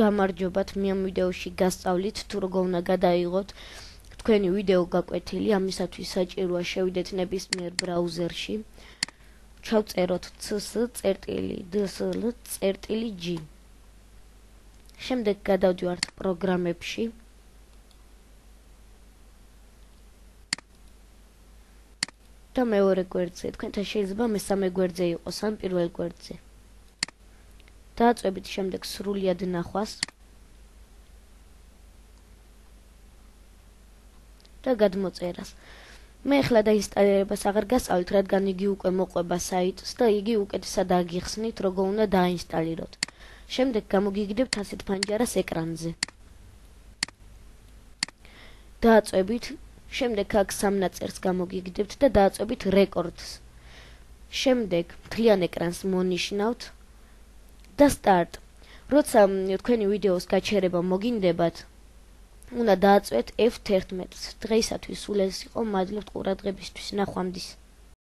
გამარჯობათ, მე ამ ვიდეოში გასწავლით თუ როგორ უნდა გადაიღოთ თქვენი ვიდეო გაკვეთილი, ამისათვის საჭიროა შევიდეთ ნებისმიერ ბრაუზერში, ჩავწეროთ cs.dsl.g. შემდეგ გადავდივართ პროგრამებში. და მეორე გვერდზე, თქვენთან შეიძლება მესამე გვერდზე იყოს ან პირველ გვერდზე. დააწვევით შემდეგ სრულად ნახვას და გადმოწერას. მე ახლა დაინსტალირებას აღარ გასწავლით, რადგან იგი უკვე მოყვება საიტს და იგი უკეთესად აგიხსნით, როგორ უნდა დაინსტალიროთ. შემდეგ გამოგიგდებთ ასეთ პანჯარას ეკრანზე. დააწვევით, შემდეგ აქ სამ ნაწერს გამოგიგდებთ და დააწვევით რეკორდს. შემდეგ მთლიან ეკრანს მონიშნავთ და სტარტ. როცა თქვენი ვიდეოს გაჩერება მოგინდებათ, უნდა დააწვეთ F11-ს. დღეისათვის სულ ეს იყო, მადლობთ ყურადღებისთვის, ნახვამდის.